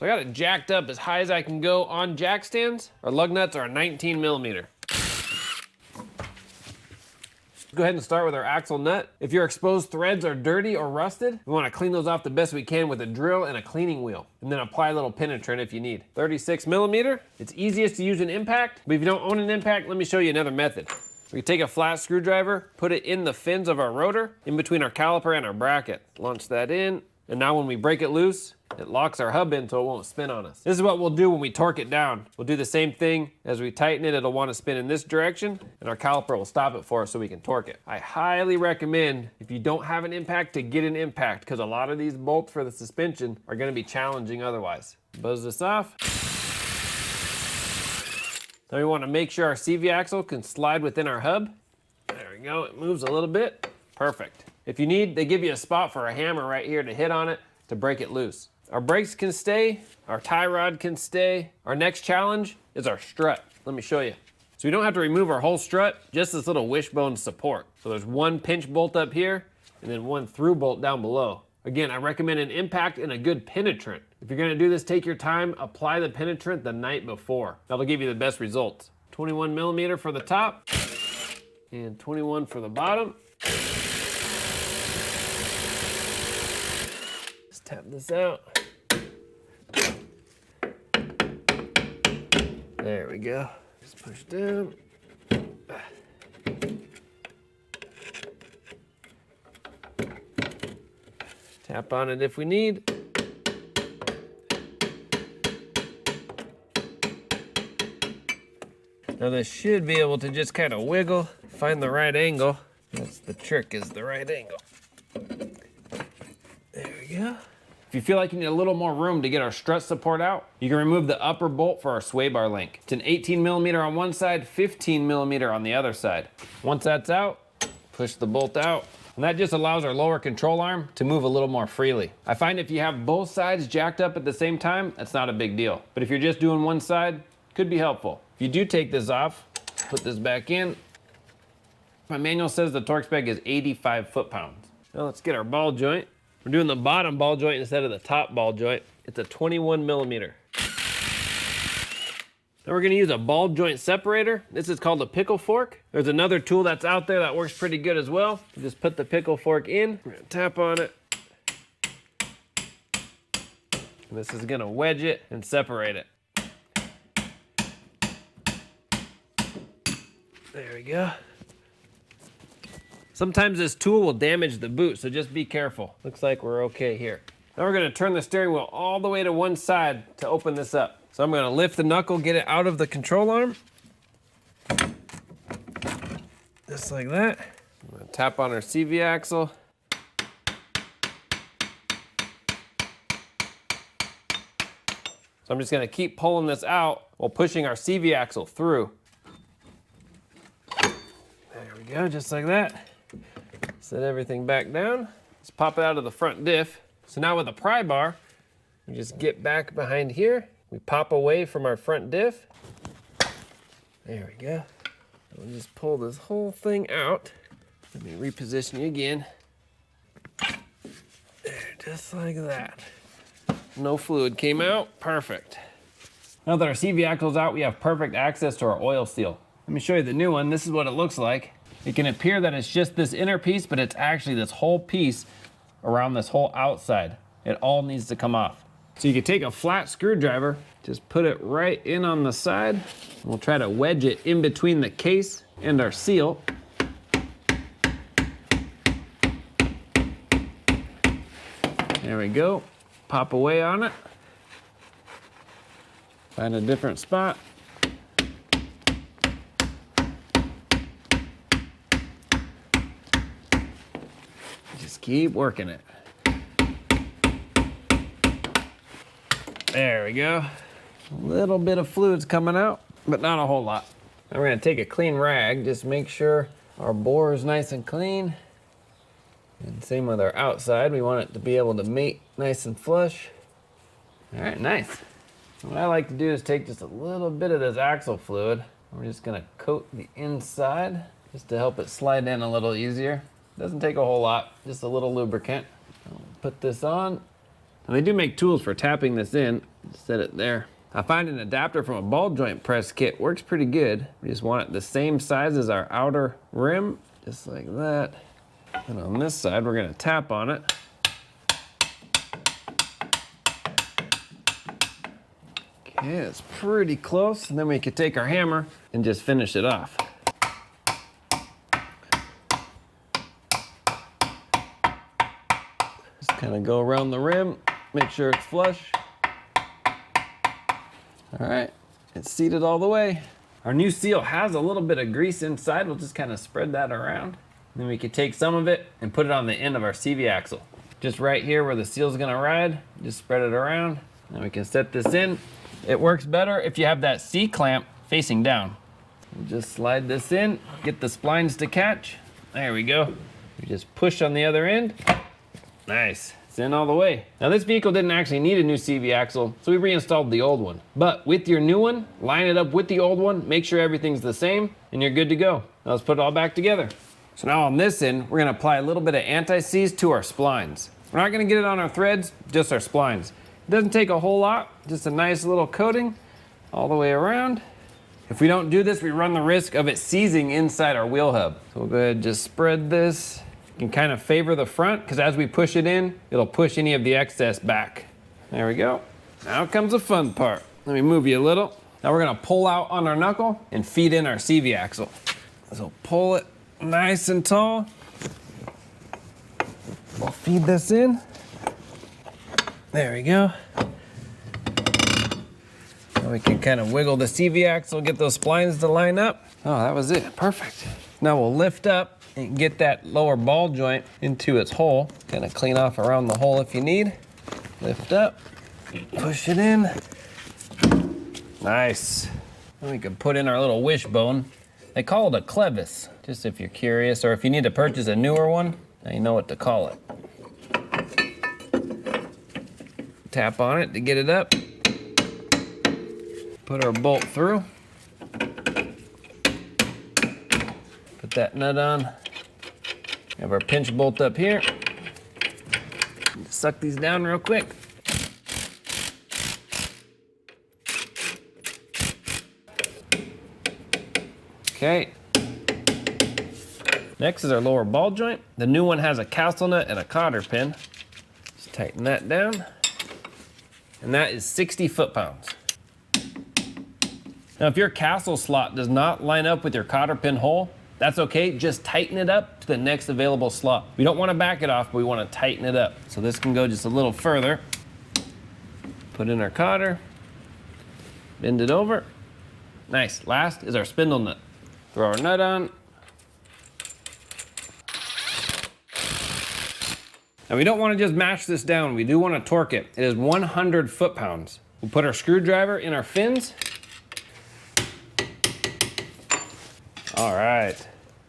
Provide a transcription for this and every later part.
So I got it jacked up as high as I can go on jack stands. Our lug nuts are a 19 millimeter. Go ahead and start with our axle nut. If your exposed threads are dirty or rusted, we want to clean those off the best we can with a drill and a cleaning wheel. And then apply a little penetrant if you need. 36 millimeter. It's easiest to use an impact, but if you don't own an impact, let me show you another method. We take a flat screwdriver, put it in the fins of our rotor, in between our caliper and our bracket. Launch that in, and now when we break it loose, it locks our hub in so it won't spin on us. This is what we'll do when we torque it down. We'll do the same thing. As we tighten it, it'll want to spin in this direction, and our caliper will stop it for us so we can torque it. I highly recommend, if you don't have an impact, to get an impact, because a lot of these bolts for the suspension are going to be challenging otherwise. Buzz this off. Now we want to make sure our CV axle can slide within our hub. There we go, it moves a little bit. Perfect. If you need, they give you a spot for a hammer right here to hit on it to break it loose. Our brakes can stay, our tie rod can stay. Our next challenge is our strut. Let me show you. So we don't have to remove our whole strut, just this little wishbone support. So there's one pinch bolt up here and then one through bolt down below. Again, I recommend an impact and a good penetrant. If you're gonna do this, take your time, apply the penetrant the night before. That'll give you the best results. 21 millimeter for the top and 21 for the bottom. Just tap this out. There we go. Just push down. Tap on it if we need. Now this should be able to just kind of wiggle, find the right angle. That's the trick, is the right angle. There we go. If you feel like you need a little more room to get our strut support out, you can remove the upper bolt for our sway bar link. It's an 18 millimeter on one side, 15 millimeter on the other side. Once that's out, push the bolt out. And that just allows our lower control arm to move a little more freely. I find if you have both sides jacked up at the same time, that's not a big deal. But if you're just doing one side, could be helpful. If you do take this off, put this back in. My manual says the torque spec is 85 foot-pounds. Now let's get our ball joint. We're doing the bottom ball joint instead of the top ball joint. It's a 21 millimeter. Then we're gonna use a ball joint separator. This is called a pickle fork. There's another tool that's out there that works pretty good as well. You just put the pickle fork in, we're gonna tap on it. And this is gonna wedge it and separate it. There we go. Sometimes this tool will damage the boot, so just be careful. Looks like we're okay here. Now we're gonna turn the steering wheel all the way to one side to open this up. So I'm gonna lift the knuckle, get it out of the control arm. Just like that. I'm gonna tap on our CV axle. So I'm just gonna keep pulling this out while pushing our CV axle through. There we go, just like that. Set everything back down. Let's pop it out of the front diff. So now with a pry bar, we just get back behind here. We pop away from our front diff. There we go. We'll just pull this whole thing out. Let me reposition you again. There, just like that. No fluid came out, perfect. Now that our CV axle's out, we have perfect access to our oil seal. Let me show you the new one. This is what it looks like. It can appear that it's just this inner piece, but it's actually this whole piece around this whole outside. It all needs to come off. So you can take a flat screwdriver, just put it right in on the side. We'll try to wedge it in between the case and our seal. There we go. Pop away on it. Find a different spot. Just keep working it. There we go. A little bit of fluid's coming out, but not a whole lot. Now we're gonna take a clean rag, just make sure our bore is nice and clean. And same with our outside, we want it to be able to mate nice and flush. All right, nice. What I like to do is take just a little bit of this axle fluid. We're just gonna coat the inside just to help it slide in a little easier. Doesn't take a whole lot, just a little lubricant. I'll put this on. And they do make tools for tapping this in. Set it there. I find an adapter from a ball joint press kit works pretty good. We just want it the same size as our outer rim, just like that. And on this side, we're gonna tap on it. Okay, it's pretty close. And then we can take our hammer and just finish it off. Just kind of go around the rim, make sure it's flush. All right, it's seated all the way. Our new seal has a little bit of grease inside. We'll just kind of spread that around. Then we can take some of it and put it on the end of our CV axle. Just right here where the seal's gonna ride, just spread it around. Then we can set this in. It works better if you have that C-clamp facing down. We'll just slide this in, get the splines to catch. There we go. You just push on the other end. Nice. It's in all the way. Now this vehicle didn't actually need a new CV axle, so we reinstalled the old one. But with your new one, line it up with the old one, make sure everything's the same, and you're good to go. Now let's put it all back together. So now on this end, we're gonna apply a little bit of anti-seize to our splines. We're not gonna get it on our threads, just our splines. It doesn't take a whole lot, just a nice little coating all the way around. If we don't do this, we run the risk of it seizing inside our wheel hub. So we'll go ahead and just spread this. You can kind of favor the front, because as we push it in, it'll push any of the excess back. There we go. Now comes the fun part. Let me move you a little. Now we're gonna pull out on our knuckle and feed in our CV axle. So pull it nice and tall. We'll feed this in. There we go. Now we can kind of wiggle the CV axle, get those splines to line up. Oh, that was it, perfect. Now we'll lift up and get that lower ball joint into its hole. Kind of clean off around the hole if you need. Lift up, push it in. Nice. Then we can put in our little wishbone. They call it a clevis, just if you're curious, or if you need to purchase a newer one, now you know what to call it. Tap on it to get it up. Put our bolt through. Put that nut on. Have our pinch bolt up here. Suck these down real quick. Okay. Next is our lower ball joint. The new one has a castle nut and a cotter pin. Just tighten that down. And that is 60 foot-pounds. Now if your castle slot does not line up with your cotter pin hole, that's okay, just tighten it up to the next available slot. We don't want to back it off, but we want to tighten it up. So this can go just a little further. Put in our cotter, bend it over. Nice, last is our spindle nut. Throw our nut on. Now we don't want to just mash this down, we do want to torque it. It is 100 foot-pounds. We'll put our screwdriver in our fins. All right.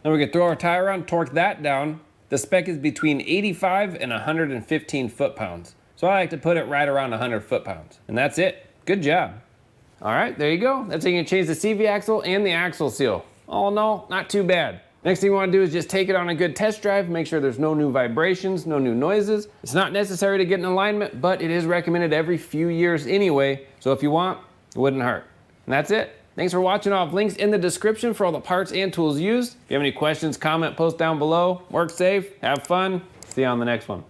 Then we can throw our tire on, torque that down. The spec is between 85 and 115 foot-pounds. So I like to put it right around 100 foot-pounds. And that's it. Good job. All right, there you go. That's how you can change the CV axle and the axle seal. All in all, not too bad. Next thing you want to do is just take it on a good test drive, make sure there's no new vibrations, no new noises. It's not necessary to get in alignment, but it is recommended every few years anyway. So if you want, it wouldn't hurt. And that's it. Thanks for watching. I'll have links in the description for all the parts and tools used. If you have any questions, comment, post down below. Work safe, have fun. See you on the next one.